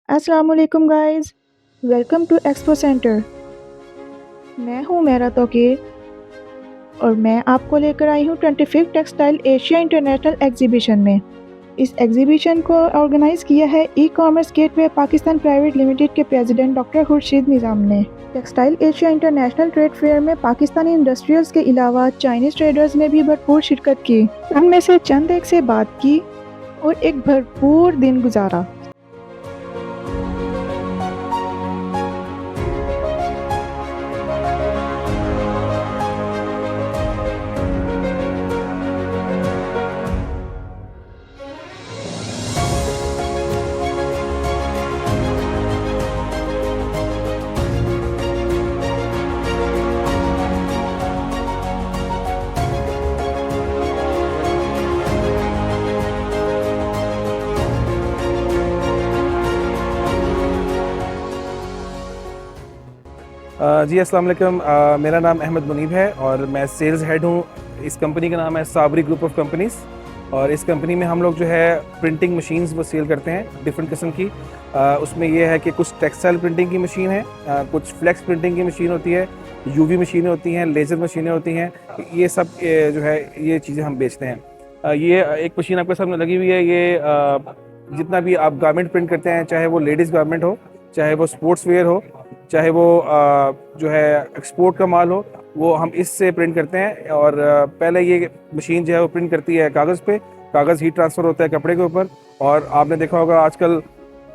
अस्सलाम वालेकुम guys, welcome to Expo Centre. मैं हूँ मेरा तौकीर और मैं आपको लेकर आई हूँ 25 टेक्सटाइल एशिया इंटरनेशनल एग्जीबिशन में। इस एग्जीबिशन को ऑर्गेनाइज़ किया है e commerce gateway Pakistan private limited के प्रेसिडेंट डॉक्टर खुर्शीद निज़ाम ने। Textile Asia international trade fair में पाकिस्तानी इंडस्ट्रियल्स के अलावा चाइनीज़ ट्रेडर्स ने भी भरपूर शिरकत की। उनमें से चंद एक से बात की और एक भरपूर दिन गुजारा। जी अस्सलाम वालेकुम। मेरा नाम अहमद मुनीब है और मैं सेल्स हेड हूँ। इस कंपनी का नाम है साबरी ग्रुप ऑफ कंपनीज़ और इस कंपनी में हम लोग जो है प्रिंटिंग मशीन्स वो सेल करते हैं डिफरेंट किस्म की। उसमें ये है कि कुछ टेक्सटाइल प्रिंटिंग की मशीन है, कुछ फ्लेक्स प्रिंटिंग की मशीन होती है, यूवी मशीनें होती हैं, लेज़र मशीनें होती हैं। ये सब जो है ये चीज़ें हम बेचते हैं। ये एक मशीन आपके सामने लगी हुई है। ये जितना भी आप गारमेंट प्रिंट करते हैं, चाहे वो लेडीज़ गारमेंट हो, चाहे वो स्पोर्ट्स वेयर हो, चाहे वो जो है एक्सपोर्ट का माल हो, वो हम इससे प्रिंट करते हैं। और पहले ये मशीन जो है वो प्रिंट करती है कागज़ पे, कागज़ हीट ट्रांसफ़र होता है कपड़े के ऊपर। और आपने देखा होगा आजकल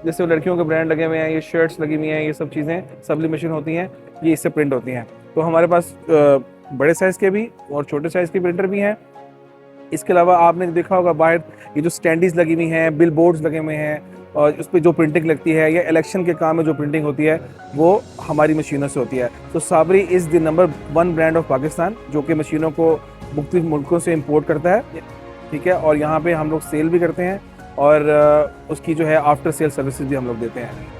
जैसे लड़कियों के ब्रांड लगे हुए हैं, ये शर्ट्स लगी हुई हैं, ये सब चीज़ें सबली मशीन होती हैं, ये इससे प्रिंट होती हैं। तो हमारे पास बड़े साइज़ के भी और छोटे साइज़ के प्रिंटर भी हैं। इसके अलावा आपने देखा होगा बाहर ये जो स्टैंडीज़ लगी हुई हैं, बिल बोर्ड्स लगे हुए हैं और उस पर जो प्रिंटिंग लगती है या इलेक्शन के काम में जो प्रिंटिंग होती है वो हमारी मशीनों से होती है। तो Sabri is the number 1 brand of Pakistan जो कि मशीनों को मुख्तलिफ मुल्कों से इंपोर्ट करता है, ठीक है। और यहाँ पे हम लोग सेल भी करते हैं और उसकी जो है आफ्टर सेल सर्विसेज भी हम लोग देते हैं।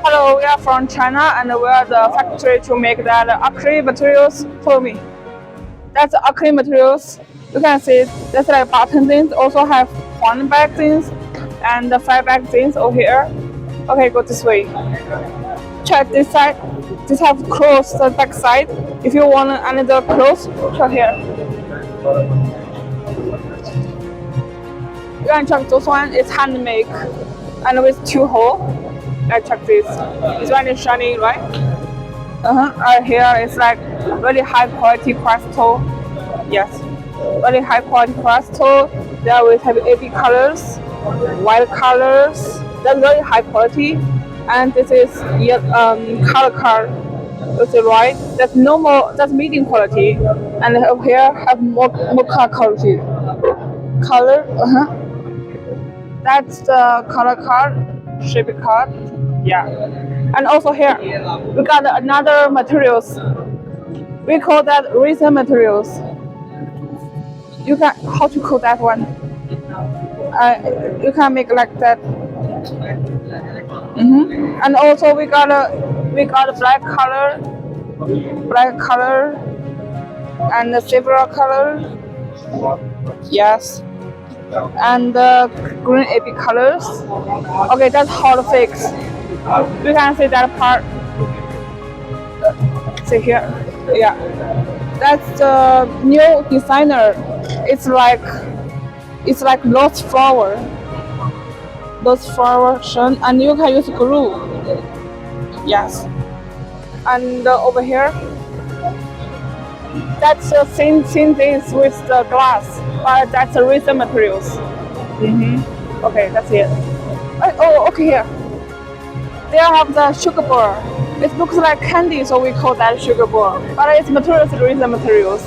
Hello, we are from China and we are the factory to make that acrylic materials for me. That's acrylic materials. You can see that's like button things, also have one back things and the 5 back things over here. Okay, go this way. Check this side. This have closed the back side. If you want another close, check here. You can check this one, it's handmade and with 2 holes. Like check this. It's very shiny, right? Right here it's like really high quality crystal. Yes, very high quality crystal. There we have AB colors, white colors. That's very high quality. And this is color card. This is right. That's normal. That's medium quality. And over here have more color quality. Color. That's the color card, shape card. Yeah, and also here we got another materials. We call that resin materials. You can how to call that one? You can make like that. And also we got black color, and the silver color. Yes. And the green AB colors. Okay, that's hot fix. You can see that part. See here. Yeah. That's the new designer. It's like lost flower. Lost flower, and you can use glue. Yes. And over here, that's the same things with the glass, but that's the resin materials. Okay, that's it. Oh, okay, here. They have the sugar ball. It looks like candy, so we call that sugar ball. But its materials are resin materials.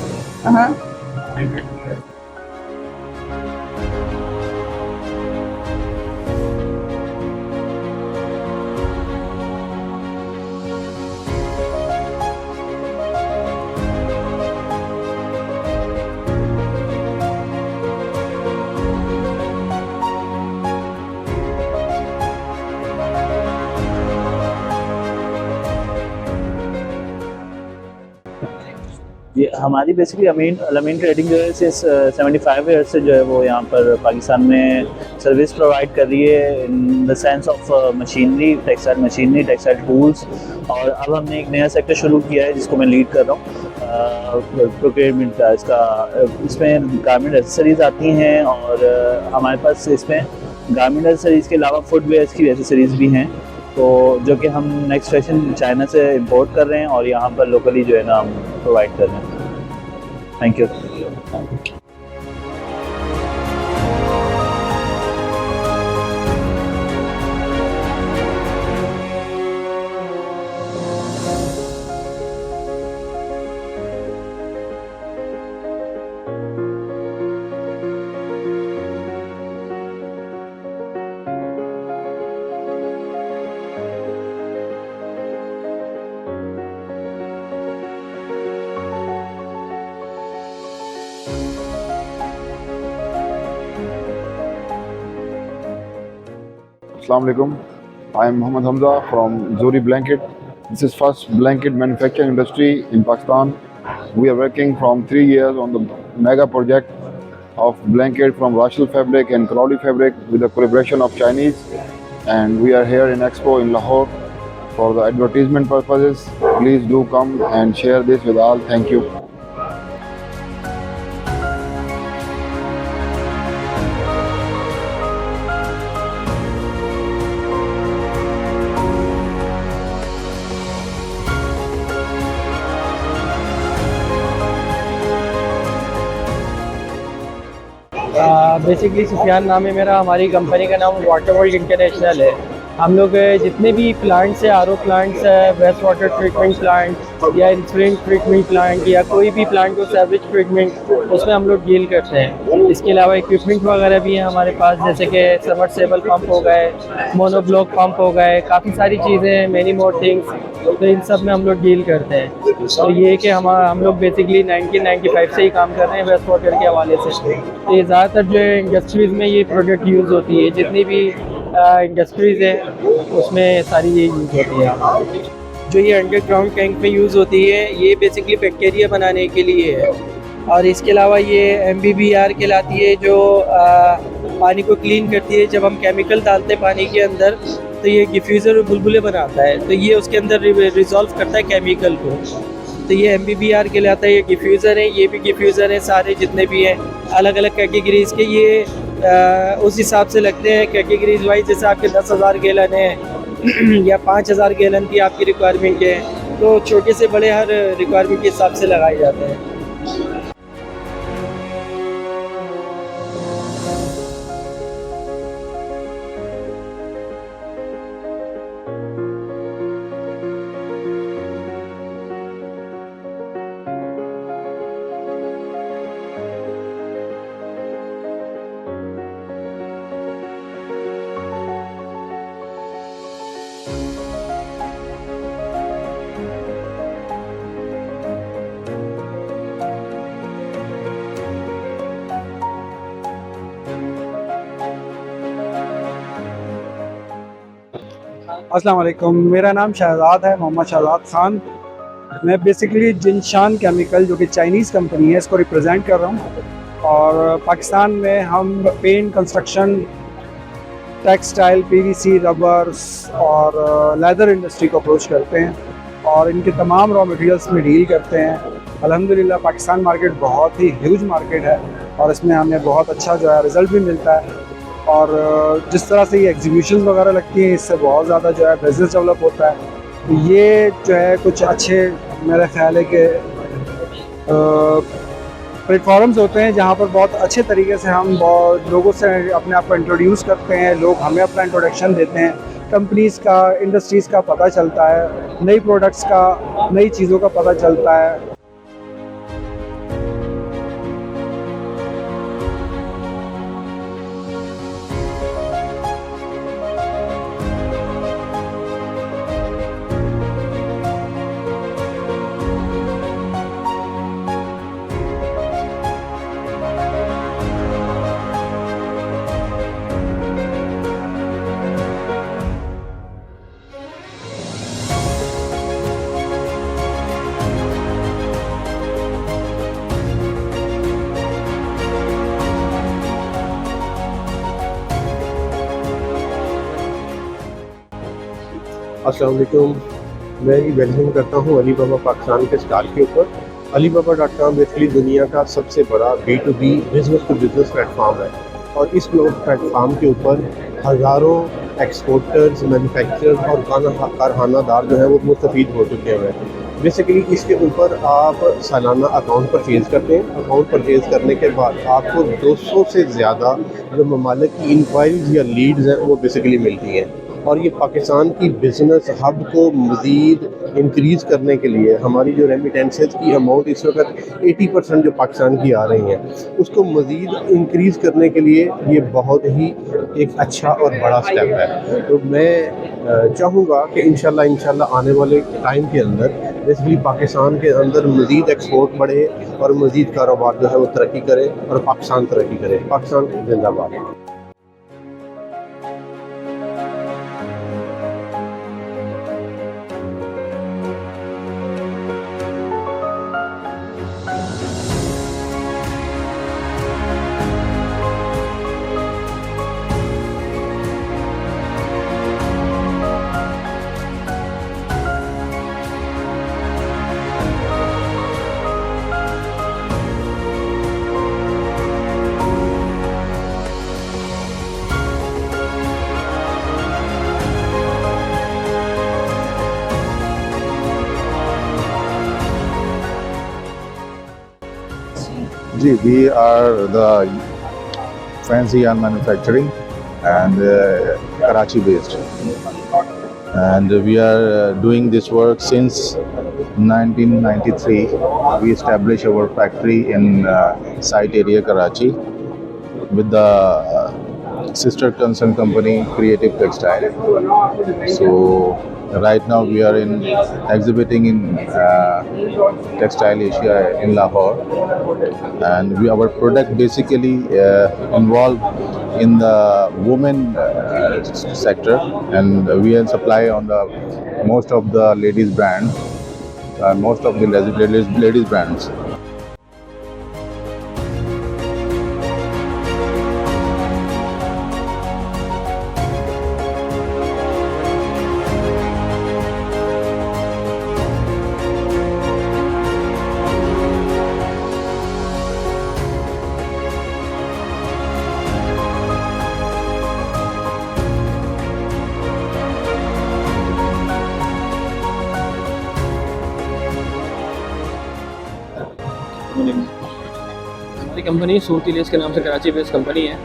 ये हमारी basically अमीन trading जो है since 75 year से जो है वो यहाँ पर पाकिस्तान में सर्विस प्रोवाइड कर रही है in the sense of machinery, textile tools. और अब हमने एक नया सेक्टर शुरू किया है जिसको मैं लीड कर रहा हूँ, प्रोक्योरमेंट का। इसमें गारमेंट एसेसरीज आती हैं और हमारे पास इसमें गारमेंट एसेसरीज़ के अलावा फुटवेयर्स की एसेसरीज़ भी हैं, तो जो कि हम नेक्स्ट फैशन चाइना से इंपोर्ट कर रहे हैं और यहाँ पर लोकली जो है ना हम प्रोवाइड कर रहे हैं। Thank you. Assalamu alaikum. I am Muhammad Hamza from Zuri Blanket. This is first blanket manufacturing industry in Pakistan. We are working from 3 years on the mega project of blanket from Rashil fabric and Crowley fabric with the collaboration of Chinese. And we are here in Expo in Lahore for the advertisement purposes. Please do come and share this with all. Thank you. Basically Sufiyan नाम है मेरा। हमारी company का नाम water world international है। हम लोग जितने भी प्लांट्स है, आरओ प्लांट्स है, वेस्ट वाटर ट्रीटमेंट प्लांट या इंसुलिन ट्रीटमेंट प्लांट या कोई भी प्लांट को सैवेज ट्रीटमेंट, उसमें हम लोग डील करते हैं। इसके अलावा इक्विपमेंट वगैरह भी हैं हमारे पास, जैसे कि सबमर्सिबल पंप हो गए, मोनोब्लॉक पंप हो गए, काफ़ी सारी चीज़ें हैं, मैनी मोर थिंग्स। तो इन सब में हम लोग डील करते हैं। तो ये कि हम लोग बेसिकली 1995 से ही काम कर रहे हैं वेस्ट वाटर के हवाले से। तो ये ज़्यादातर जो है इंडस्ट्रीज़ में ये प्रोडक्ट यूज़ होती है, जितनी भी इंडस्ट्रीज़ हैं उसमें सारी ये यूज़ होती है। जो ये अंडरग्राउंड टैंक में यूज़ होती है, ये बेसिकली बैक्टीरिया बनाने के लिए है। और इसके अलावा ये MBBR कहलाती है, जो पानी को क्लीन करती है। जब हम केमिकल डालते हैं पानी के अंदर तो ये डिफ्यूज़र और बुलबुले बनाता है, तो ये उसके अंदर रिजॉल्व करता है केमिकल को। तो ये MBBR कहलाता है। ये डिफ्यूज़र है, ये भी डिफ्यूज़र है, सारे जितने भी हैं अलग अलग कैटेगरीज़ के। ये उस हिसाब से लगते हैं कैटेगरीज वाइज, जैसे आपके 10,000 गैलन है या 5,000 गैलन की आपकी रिक्वायरमेंट है, तो छोटे से बड़े हर रिक्वायरमेंट के हिसाब से लगाए जाते हैं। अस्सलाम वालेकुम, मेरा नाम शहजाद है, मोहम्मद शहजाद ख़ान। मैं बेसिकली जिनशान केमिकल, जो कि चाइनीज़ कंपनी है, इसको रिप्रेजेंट कर रहा हूँ। और पाकिस्तान में हम paint, construction, textile, PVC, rubbers और लेदर इंडस्ट्री को अप्रोच करते हैं और इनके तमाम रॉ मटेरियल्स में डील करते हैं। अल्हम्दुलिल्लाह पाकिस्तान मार्केट बहुत ही ह्यूज मार्केट है और इसमें हमें बहुत अच्छा जो है रिज़ल्ट भी मिलता है। और जिस तरह से ये एग्जीबिशन वगैरह लगती हैं, इससे बहुत ज़्यादा जो है बिज़नेस डेवलप होता है। ये जो है कुछ अच्छे मेरा ख्याल है कि प्लेटफॉर्म्स होते हैं जहाँ पर बहुत अच्छे तरीके से हम बहुत लोगों से अपने आप को इंट्रोड्यूस करते हैं, लोग हमें अपना इंट्रोडक्शन देते हैं, कंपनीज़ का, इंडस्ट्रीज़ का पता चलता है, नई प्रोडक्ट्स का, नई चीज़ों का पता चलता है। अस्सलाम वालेकुम। मैं इवेल्यूम करता हूँ अलीबाबा पाकिस्तान के स्टॉल के ऊपर। alibaba.com बेसिकली दुनिया का सबसे बड़ा B2B business to business platform है और इस प्लेटफॉर्म के ऊपर हज़ारों एक्सपोर्टर्स, मैन्युफैक्चरर्स और कारखानादार जो है वो मुस्तफ़ीद हो चुके हैं। बेसिकली इसके ऊपर आप सालाना अकाउंट परचेज़ करते हैं। अकाउंट परचेज़ करने के बाद आपको 200 से ज़्यादा जो ममालिक की इंक्वायरीज़ या लीड्स हैं वो बेसिकली मिलती हैं और ये पाकिस्तान की बिज़नेस हब को मज़ीद इंक्रीज़ करने के लिए हमारी जो रेमिटेंसेस की अमाउंट इस वक्त 80% जो पाकिस्तान की आ रही हैं उसको मज़ीद इंक्रीज़ करने के लिए ये बहुत ही एक अच्छा और बड़ा स्टेप है। तो मैं चाहूँगा कि इंशाल्लाह आने वाले टाइम के अंदर बेसिकली पाकिस्तान के अंदर मज़ीद एक्सपोर्ट बढ़े और मज़ीद कारोबार जो है वो तरक्की करे और पाकिस्तान तरक्की करे। पाकिस्तान जिंदाबाद। We are the fancy yarn manufacturing and Karachi based, and we are doing this work since 1993. We established our factory in site area Karachi with the sister concern company Creative Textile. So right now we are in exhibiting in Textile Asia in Lahore, and our product basically involved in the women sector, and we are supply on the most of the ladies brand, most of the ladies brands. हमारी company Surti less के नाम से Karachi based company है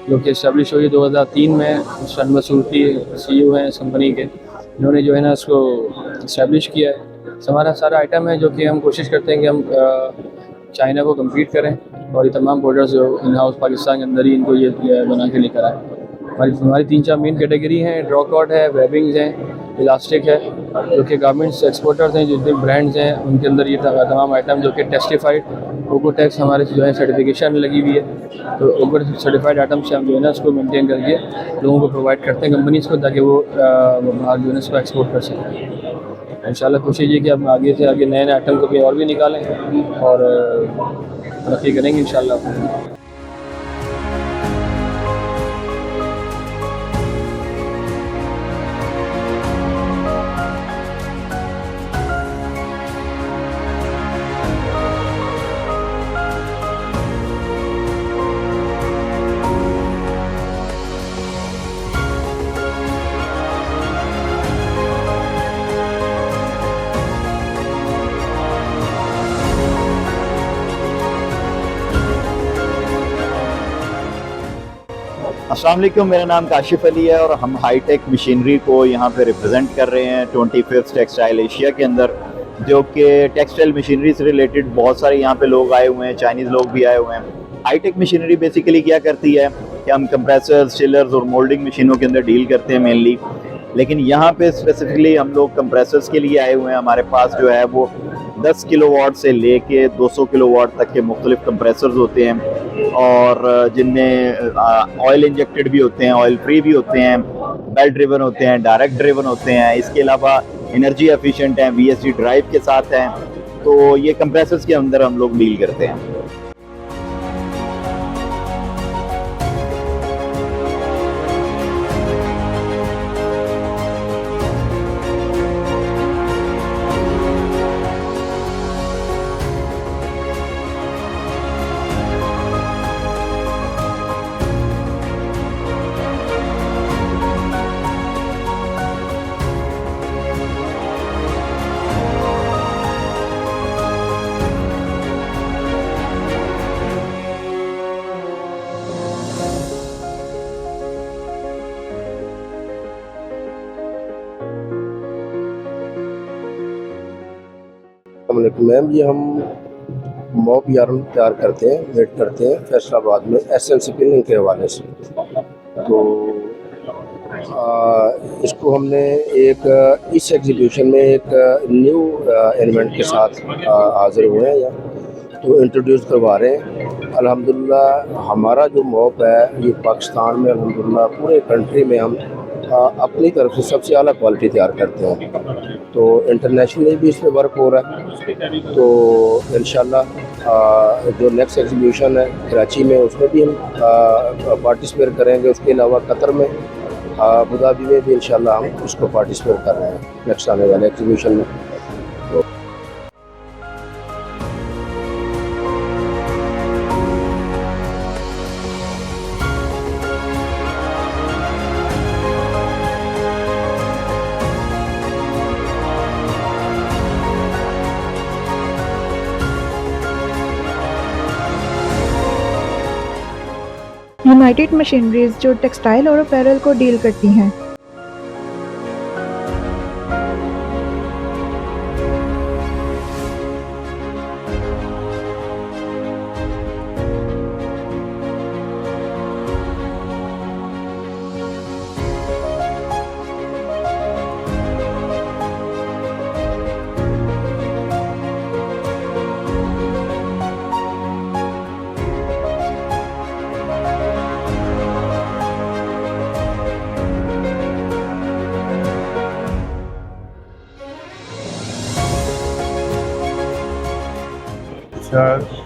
जो कि establish हुई 2003 में। शनवा Surti CEO हैं इस कंपनी के, इन्होंने जो है ना इसको इस्टेब्लिश किया है। हमारा सारा आइटम है जो कि हम कोशिश करते हैं कि हम चाइना को कम्पीट करें और ये तमाम प्रोडक्ट्स जो इन हाउस पाकिस्तान के अंदर ही इनको ये बना के लेकर आए। हमारी 3-4 मेन कैटेगरी हैं। ड्रॉ कॉट है, वेबिंग्स हैं, इलास्टिक है, जो कि गारमेंट्स एक्सपोर्टर्स हैं, जितने ब्रांड्स हैं उनके अंदर ये तमाम आइटम जो कि टेस्टिफाइड ओकोटेक्स हमारे जो है सर्टिफिकेशन लगी हुई है। तो ओको सर्टिफाइड आइटम से हम जो है ना उसको मेंटेन करके लोगों को प्रोवाइड करते हैं कंपनीज़ को, ताकि वो बाहर जो है इसको एक्सपोर्ट कर सकें। इंशाल्लाह कोशिश ये कि हम आगे से आगे नए आइटम को भी और भी निकालें और तरक्की करेंगे इंशाल्लाह। अस्सलाम वालेकुम, मेरा नाम काशिफ अली है और हम हाईटेक मशीनरी को यहाँ पे रिप्रेजेंट कर रहे हैं 25th टेक्सटाइल एशिया के अंदर, जो कि टेक्सटाइल मशीनरी से रिलेटेड बहुत सारे यहाँ पे लोग आए हुए हैं, चाइनीज़ लोग भी आए हुए हैं। हाईटेक मशीनरी बेसिकली क्या करती है कि हम कंप्रेसर्स, चिलर्स और मोल्डिंग मशीनों के अंदर डील करते हैं मेनली, लेकिन यहाँ पे स्पेसिफिकली हम लोग कंप्रेसर्स के लिए आए हुए हैं। हमारे पास जो है वो 10 किलोवाट से लेके 200 किलोवाट तक के मुख्तलिफ कंप्रेसर्स होते हैं, और जिनमें ऑयल इंजेक्टेड भी होते हैं, ऑयल फ्री भी होते हैं, बेल्ट ड्रिवन होते हैं, डायरेक्ट ड्रिवन होते हैं। इसके अलावा एनर्जी एफिशिएंट हैं, VSD ड्राइव के साथ हैं। तो ये कंप्रेसर्स के अंदर हम लोग डील करते हैं। मैम, ये हम मॉप यार्न तैयार करते हैं, मेड करते हैं फैसलाबाद में SNC पिनिंग के हवाले से। तो इसको हमने एक इस एग्जीबिशन में एक न्यू एलिमेंट के साथ हाजिर हुए हैं यहाँ, तो इंट्रोड्यूस करवा रहे हैं। अल्हम्दुलिल्लाह हमारा जो मॉप है ये पाकिस्तान में अल्हम्दुलिल्लाह पूरे कंट्री में हम अपनी तरफ से सबसे आला क्वालिटी तैयार करते हैं। तो इंटरनेशनली भी इस पर वर्क हो रहा है। तो इंशाल्लाह जो नेक्स्ट एग्जीबिशन है कराची में उसमें भी हम पार्टिसिपेट करेंगे। उसके अलावा कतर में, अबू धाबी में भी इंशाल्लाह हम उसको पार्टिसिपेट कर रहे हैं नेक्स्ट आने वाले एग्जीबिशन में। यूनाइटेड मशीनरीज जो टेक्सटाइल और अपैरल को डील करती हैं।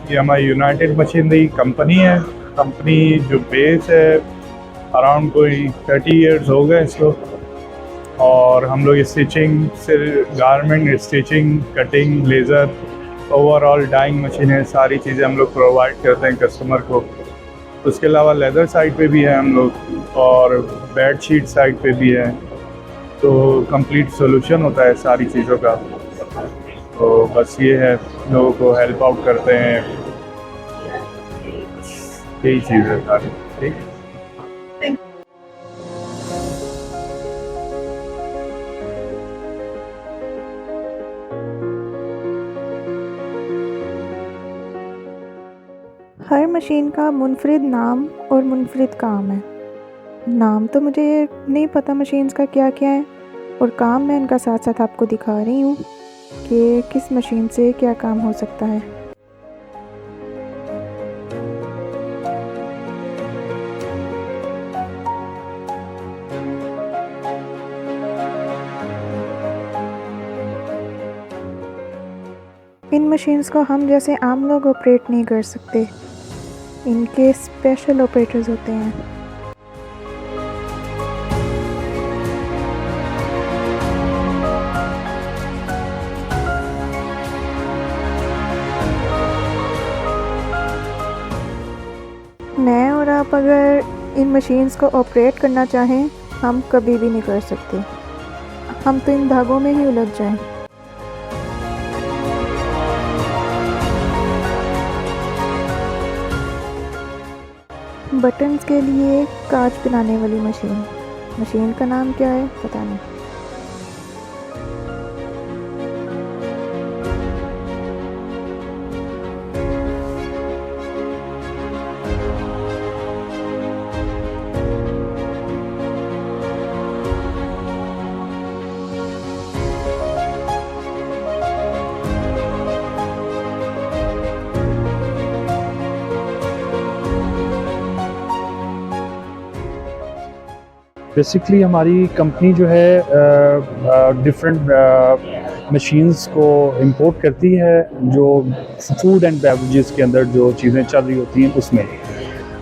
ये हमारी यूनाइटेड मशीनरी कंपनी है। कंपनी जो बेस है अराउंड कोई 30 इयर्स हो गए इसको, और हम लोग स्टिचिंग से garment stitching, cutting, laser, overall dyeing मशीनें, सारी चीज़ें हम लोग प्रोवाइड करते हैं कस्टमर को। उसके अलावा लेदर साइड पे भी है हम लोग, और बेड शीट साइड पे भी है। तो कंप्लीट सोल्यूशन होता है सारी चीज़ों का। तो बस ये है, लोगों को हेल्प आउट करते हैं, यही चीज़ है सारी। ठीक। हर मशीन का मुनफरिद नाम और मुनफरिद काम है। नाम तो मुझे नहीं पता मशीन्स का क्या क्या है, और काम मैं इनका साथ साथ आपको दिखा रही हूँ कि किस मशीन से क्या काम हो सकता है। इन मशीन्स को हम जैसे आम लोग ऑपरेट नहीं कर सकते, इनके स्पेशल ऑपरेटर्स होते हैं। मैं और आप अगर इन मशीन्स को ऑपरेट करना चाहें, हम कभी भी नहीं कर सकते। हम तो इन धागों में ही उलझ जाएं। बटन्स के लिए कांच बनाने वाली मशीन। मशीन का नाम क्या है पता नहीं। बेसिकली हमारी कंपनी जो है डिफरेंट मशीन्स को इंपोर्ट करती है जो फूड एंड बेवरेजेस के अंदर जो चीज़ें चल रही होती हैं उसमें।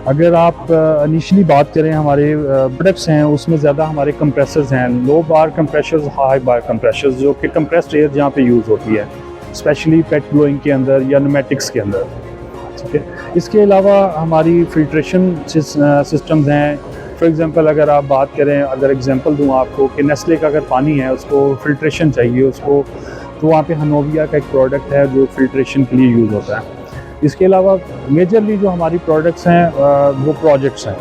अगर आप इनिशियली बात करें हमारे प्रोडक्ट्स हैं उसमें ज़्यादा हमारे कंप्रेसर्स हैं, लो बार कंप्रेशर्स, हाई बार कंप्रेशर्स, जो कि कंप्रेस्ड एयर जहाँ पे यूज़ होती है स्पेशली पेट ब्लोइंग के अंदर या न्यूमेटिक्स के अंदर। ठीक है, इसके अलावा हमारी फिल्ट्रेशन सिस्टम्स हैं। फॉर एग्ज़ाम्पल अगर आप बात करें, अगर एग्जांपल दूं आपको कि नेस्ले का अगर पानी है उसको फिल्ट्रेशन चाहिए उसको, तो वहाँ पे हनोविया का एक प्रोडक्ट है जो फिल्ट्रेशन के लिए यूज़ होता है। इसके अलावा मेजरली जो हमारी प्रोडक्ट्स हैं वो प्रोजेक्ट्स हैं।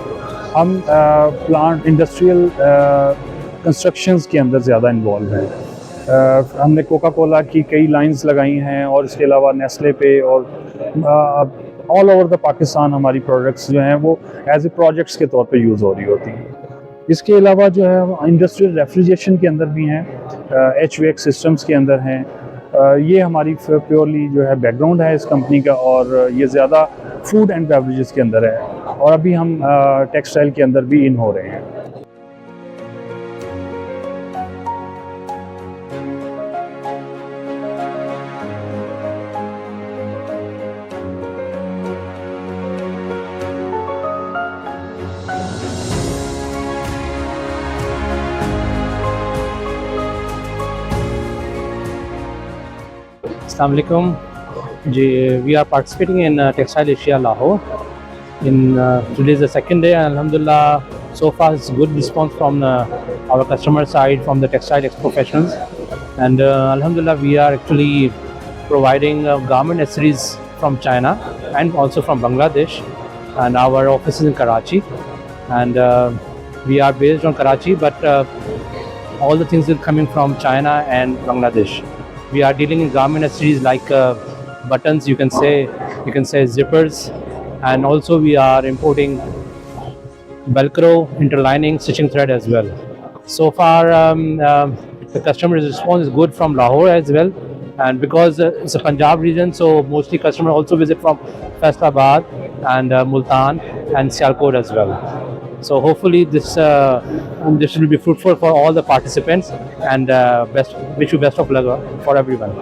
हम प्लांट इंडस्ट्रियल कंस्ट्रक्शंस के अंदर ज़्यादा इन्वॉल्व हैं। हमने कोका कोला की कई लाइंस लगाई हैं और इसके अलावा नेस्ले पे और ऑल ओवर द पाकिस्तान हमारी प्रोडक्ट्स जो हैं वो एज ए प्रोजेक्ट्स के तौर पे यूज़ हो रही होती हैं। इसके अलावा जो है इंडस्ट्रियल रेफ्रिजरेशन के अंदर भी हैं, HVAC सिस्टम्स के अंदर हैं। ये हमारी प्योरली जो है बैकग्राउंड है इस कंपनी का, और ये ज़्यादा फूड एंड बेवरेजेस के अंदर है, और अभी हम टेक्सटाइल के अंदर भी इन हो रहे हैं। Assalamualaikum. We are participating in Textile Asia Lahore. Today is the second day, and Alhamdulillah, so far it's good response from our customer side, from the textile professionals, and Alhamdulillah, we are actually providing garment accessories from China and also from Bangladesh, and our office is in Karachi, and we are based on Karachi, but all the things are coming from China and Bangladesh. We are dealing in garment accessories like buttons, you can say zippers, and also we are importing Velcro, interlining, stitching thread as well. So far, the customer's response is good from Lahore as well, and because it's a Punjab region, so mostly customers also visit from Faisalabad and Multan and Sialkot as well. So hopefully this will be fruitful for all the participants, and wish you best of luck for everyone.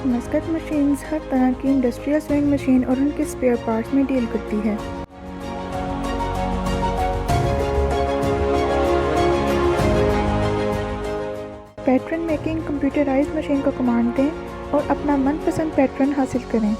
Muscat machines हर तरह की industrial swing machine और उनके spare parts में deal करती है। Pattern making computerised machine को command दें और अपना मनपसंद पैटर्न हासिल करें।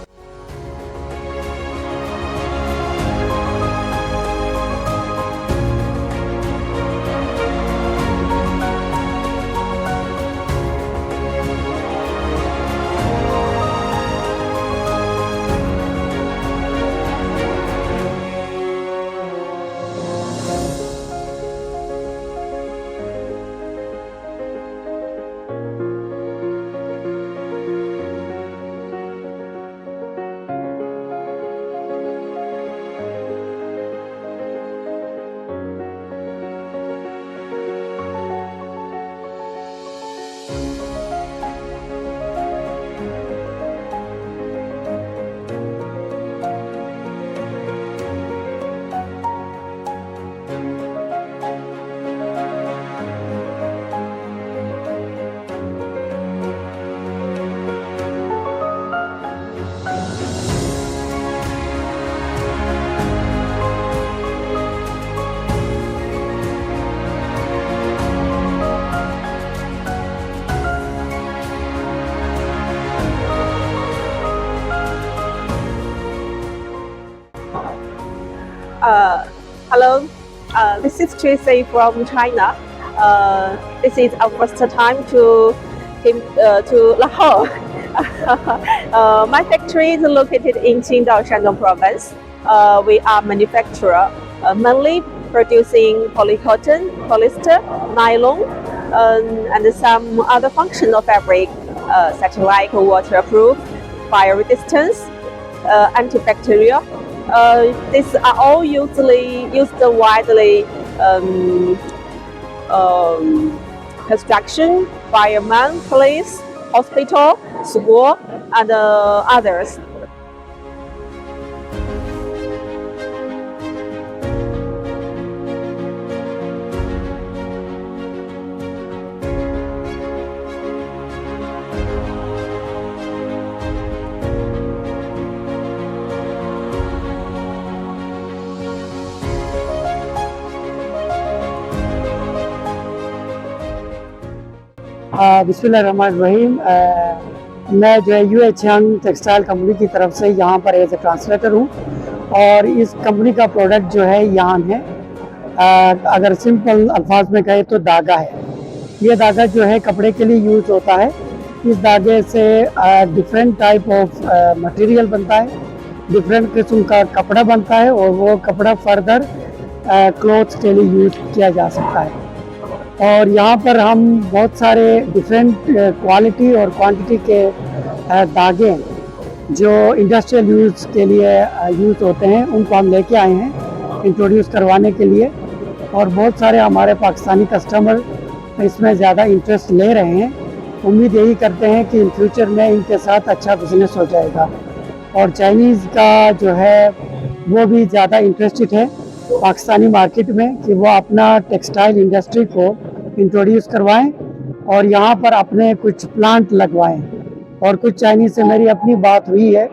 This is Tracy from China. This is our first time to Lahore. My factory is located in Qingdao, Shandong Province. We are manufacturer, mainly producing polycotton, polyester, nylon, and some other functional fabric, such like waterproof, fire resistance, antibacterial. These are all used widely construction, fireman, police, hospital, school, and others. बिस्मिल्लाहिर्रहमानिर्रहीम। मैं जो है UH textile company की तरफ से यहाँ पर as a translator हूँ और इस कंपनी का प्रोडक्ट जो है यान है। अगर सिंपल अल्फाज में कहें तो धागा है। ये धागा जो है कपड़े के लिए यूज़ होता है। इस धागे से डिफरेंट टाइप ऑफ मटेरियल बनता है, डिफरेंट किस्म का कपड़ा बनता है और वो कपड़ा फर्दर क्लोथ्स के लिए यूज़ किया जा सकता है। और यहाँ पर हम बहुत सारे डिफरेंट क्वालिटी और क्वांटिटी के धागे जो इंडस्ट्रियल यूज़ के लिए यूज़ होते हैं उनको हम लेके आए हैं इंट्रोड्यूस करवाने के लिए। और बहुत सारे हमारे पाकिस्तानी कस्टमर इसमें ज़्यादा इंटरेस्ट ले रहे हैं। उम्मीद यही करते हैं कि इन फ्यूचर में इनके साथ अच्छा बिजनेस हो जाएगा। और चाइनीज़ का जो है वो भी ज़्यादा इंटरेस्टेड है पाकिस्तानी मार्केट में कि वो अपना टेक्सटाइल इंडस्ट्री को इंट्रोड्यूस करवाएं और यहाँ पर अपने कुछ प्लांट लगवाएं। और कुछ चाइनीज़ से मेरी अपनी बात हुई है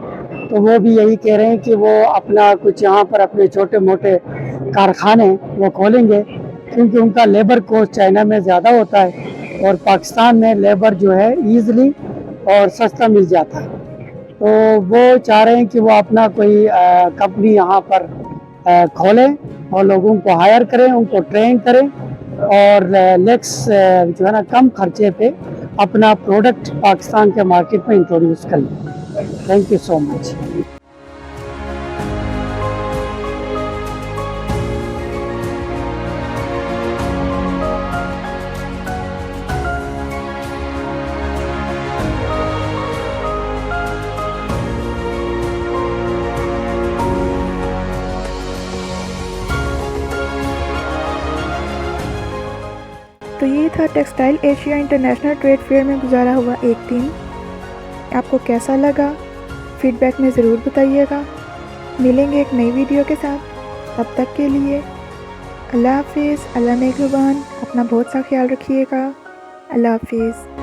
तो वो भी यही कह रहे हैं कि वो अपना कुछ यहाँ पर अपने छोटे मोटे कारखाने वो खोलेंगे क्योंकि उनका लेबर कॉस्ट चाइना में ज़्यादा होता है और पाकिस्तान में लेबर जो है ईज़िली और सस्ता मिल जाता है। तो वो चाह रहे हैं कि वो अपना कोई कंपनी यहाँ पर खोलें और लोगों को हायर करें, उनको ट्रेन करें और लेक्स जो है ना कम खर्चे पे अपना प्रोडक्ट पाकिस्तान के मार्केट में इंट्रोड्यूस कर लें। Thank you so much. तो ये था textile Asia international trade fair में गुजारा हुआ एक दिन। आपको कैसा लगा फीडबैक में ज़रूर बताइएगा। मिलेंगे एक नई वीडियो के साथ, तब तक के लिए अल्लाह हाफिज़। अल्लाह नेगहबान। अपना बहुत सा ख्याल रखिएगा। अल्लाह हाफिज़।